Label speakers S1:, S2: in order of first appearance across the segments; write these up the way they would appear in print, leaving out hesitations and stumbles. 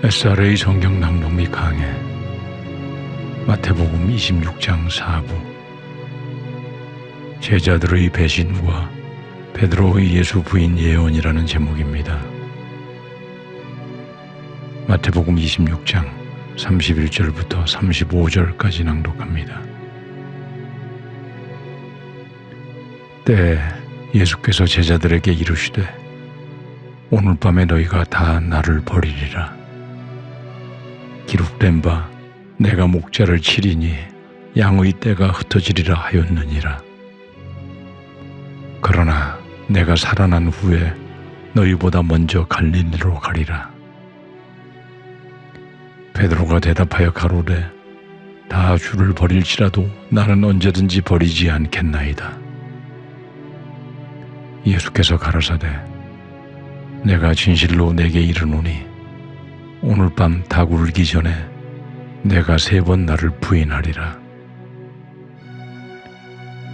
S1: SRA 성경 낭독 및 강해 마태복음 26장 4부 제자들의 배신과 베드로의 예수 부인 예언이라는 제목입니다. 마태복음 26장 31절부터 35절까지 낭독합니다. 때에 예수께서 제자들에게 이르시되 오늘 밤에 너희가 다 나를 버리리라. 기록된 바 내가 목자를 치리니 양의 떼가 흩어지리라 하였느니라. 그러나 내가 살아난 후에 너희보다 먼저 갈릴리로 가리라. 베드로가 대답하여 가로되 다 주를 버릴지라도 나는 언제든지 버리지 않겠나이다. 예수께서 가라사대 내가 진실로 내게 이르노니 오늘 밤 닭 울기 전에 내가 3번 나를 부인하리라.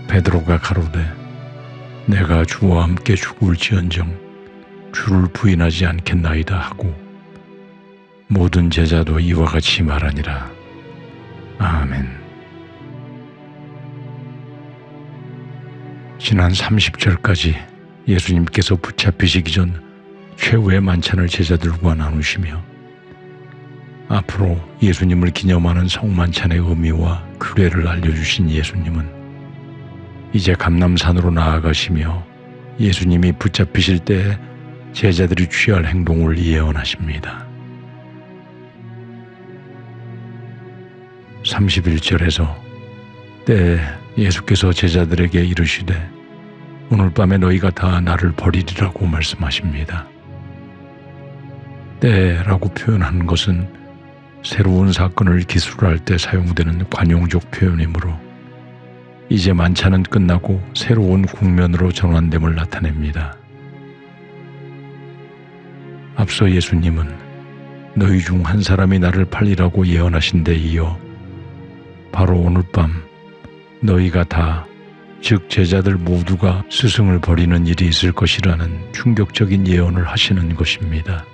S1: 베드로가 가로되 내가 주와 함께 죽을지언정 주를 부인하지 않겠나이다 하고 모든 제자도 이와 같이 말하니라. 아멘. 지난 30절까지 예수님께서 붙잡히시기 전 최후의 만찬을 제자들과 나누시며 앞으로 예수님을 기념하는 성만찬의 의미와 규례를 알려주신 예수님은 이제 감람산으로 나아가시며 예수님이 붙잡히실 때 제자들이 취할 행동을 예언하십니다. 31절에서 때에 예수께서 제자들에게 이르시되 오늘 밤에 너희가 다 나를 버리리라고 말씀하십니다. 때라고 표현하는 것은 새로운 사건을 기술할 때 사용되는 관용적 표현이므로 이제 만찬은 끝나고 새로운 국면으로 전환됨을 나타냅니다. 앞서 예수님은 너희 중 한 사람이 나를 팔리라고 예언하신 데 이어 바로 오늘 밤 너희가 다, 즉 제자들 모두가 스승을 버리는 일이 있을 것이라는 충격적인 예언을 하시는 것입니다.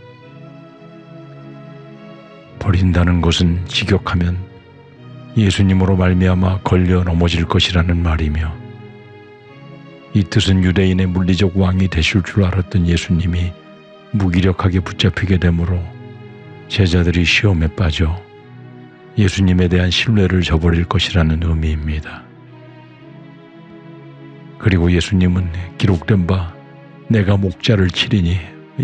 S1: 버린다는 것은 직역하면 예수님으로 말미암아 걸려 넘어질 것이라는 말이며 이 뜻은 유대인의 물리적 왕이 되실 줄 알았던 예수님이 무기력하게 붙잡히게 되므로 제자들이 시험에 빠져 예수님에 대한 신뢰를 저버릴 것이라는 의미입니다. 그리고 예수님은 기록된 바 내가 목자를 치리니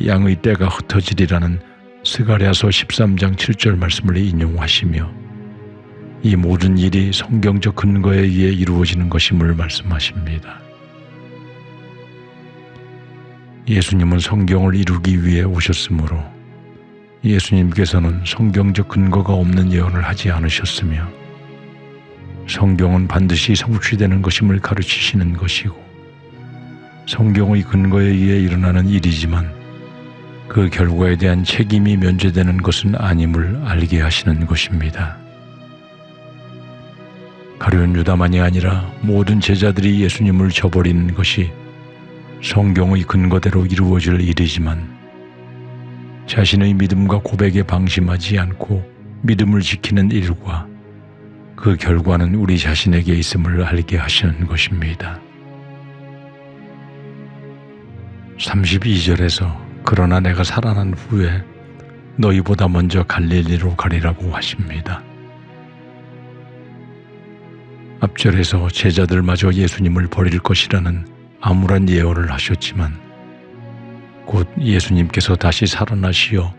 S1: 양의 떼가 흩어지리라는 스가랴서 13장 7절 말씀을 인용하시며 이 모든 일이 성경적 근거에 의해 이루어지는 것임을 말씀하십니다. 예수님은 성경을 이루기 위해 오셨으므로 예수님께서는 성경적 근거가 없는 예언을 하지 않으셨으며 성경은 반드시 성취되는 것임을 가르치시는 것이고 성경의 근거에 의해 일어나는 일이지만 그 결과에 대한 책임이 면제되는 것은 아님을 알게 하시는 것입니다. 가룟 유다만이 아니라 모든 제자들이 예수님을 저버리는 것이 성경의 근거대로 이루어질 일이지만 자신의 믿음과 고백에 방심하지 않고 믿음을 지키는 일과 그 결과는 우리 자신에게 있음을 알게 하시는 것입니다. 32절에서 그러나 내가 살아난 후에 너희보다 먼저 갈릴리로 가리라고 하십니다. 앞절에서 제자들마저 예수님을 버릴 것이라는 암울한 예언을 하셨지만 곧 예수님께서 다시 살아나시어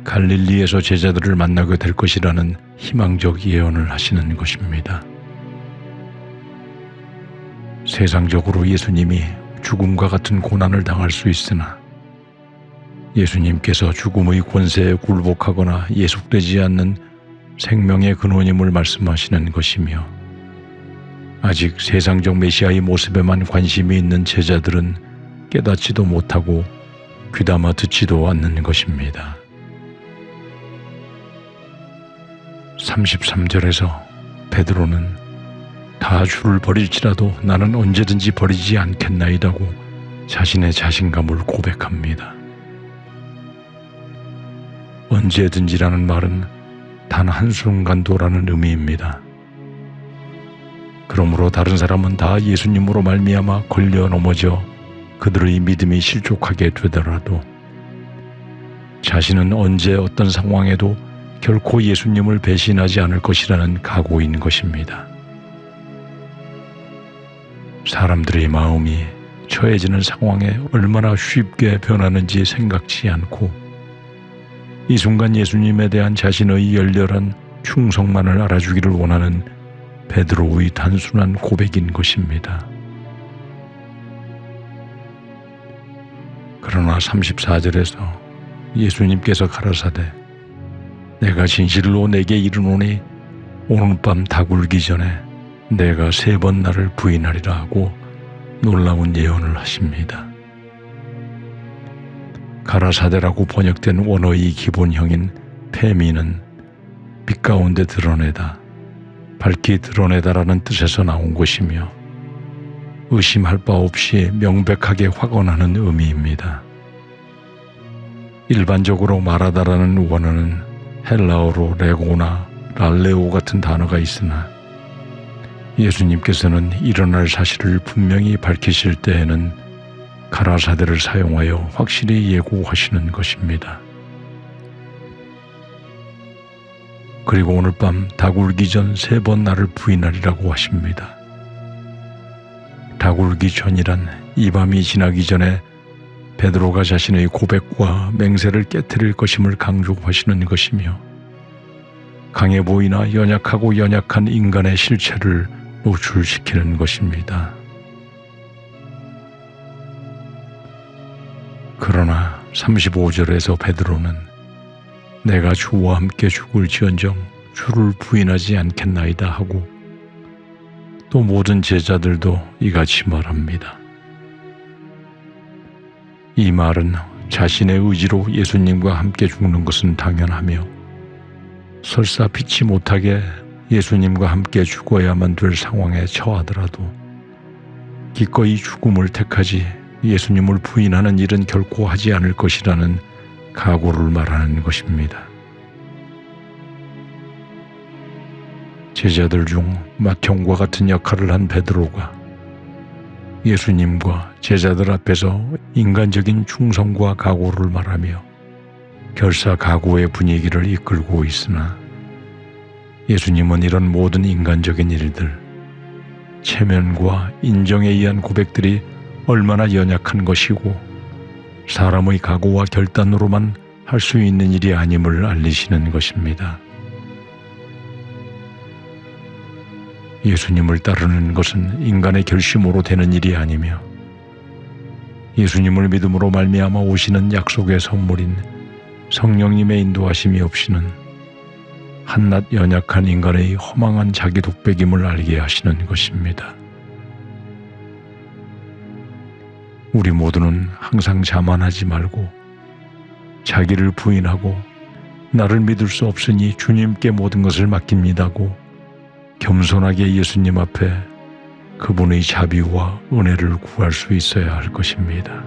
S1: 갈릴리에서 제자들을 만나게 될 것이라는 희망적 예언을 하시는 것입니다. 세상적으로 예수님이 죽음과 같은 고난을 당할 수 있으나 예수님께서 죽음의 권세에 굴복하거나 예속되지 않는 생명의 근원임을 말씀하시는 것이며 아직 세상적 메시아의 모습에만 관심이 있는 제자들은 깨닫지도 못하고 귀담아 듣지도 않는 것입니다. 33절에서 베드로는 다 주를 버릴지라도 나는 언제든지 버리지 않겠나이다고 자신의 자신감을 고백합니다. 언제든지라는 말은 단 한순간도라는 의미입니다. 그러므로 다른 사람은 다 예수님으로 말미암아 걸려 넘어져 그들의 믿음이 실족하게 되더라도 자신은 언제 어떤 상황에도 결코 예수님을 배신하지 않을 것이라는 각오인 것입니다. 사람들의 마음이 처해지는 상황에 얼마나 쉽게 변하는지 생각지 않고 이 순간 예수님에 대한 자신의 열렬한 충성만을 알아주기를 원하는 베드로의 단순한 고백인 것입니다. 그러나 34절에서 예수님께서 가라사대 내가 진실로 내게 이르노니 오늘 밤 닭울기 전에 내가 3번 나를 부인하리라 하고 놀라운 예언을 하십니다. 가라사대라고 번역된 원어의 기본형인 페미는 빛 가운데 드러내다, 밝히 드러내다라는 뜻에서 나온 것이며 의심할 바 없이 명백하게 확언하는 의미입니다. 일반적으로 말하다라는 원어는 헬라어로 레고나 랄레오 같은 단어가 있으나 예수님께서는 일어날 사실을 분명히 밝히실 때에는 가라사대를 사용하여 확실히 예고하시는 것입니다. 그리고 오늘 밤 닭울기 전 3번 나를 부인하리라고 하십니다. 닭울기 전이란 이 밤이 지나기 전에 베드로가 자신의 고백과 맹세를 깨트릴 것임을 강조하시는 것이며 강해 보이나 연약하고 연약한 인간의 실체를 노출시키는 것입니다. 그러나 35절에서 베드로는 내가 주와 함께 죽을지언정 주를 부인하지 않겠나이다 하고 또 모든 제자들도 이같이 말합니다. 이 말은 자신의 의지로 예수님과 함께 죽는 것은 당연하며 설사 피치 못하게 예수님과 함께 죽어야만 될 상황에 처하더라도 기꺼이 죽음을 택하지 예수님을 부인하는 일은 결코 하지 않을 것이라는 각오를 말하는 것입니다. 제자들 중 맏형과 같은 역할을 한 베드로가 예수님과 제자들 앞에서 인간적인 충성과 각오를 말하며 결사각오의 분위기를 이끌고 있으나 예수님은 이런 모든 인간적인 일들, 체면과 인정에 의한 고백들이 얼마나 연약한 것이고 사람의 각오와 결단으로만 할 수 있는 일이 아님을 알리시는 것입니다. 예수님을 따르는 것은 인간의 결심으로 되는 일이 아니며 예수님을 믿음으로 말미암아 오시는 약속의 선물인 성령님의 인도하심이 없이는 한낱 연약한 인간의 허망한 자기 독백임을 알게 하시는 것입니다. 우리 모두는 항상 자만하지 말고 자기를 부인하고 나를 믿을 수 없으니 주님께 모든 것을 맡깁니다고 겸손하게 예수님 앞에 그분의 자비와 은혜를 구할 수 있어야 할 것입니다.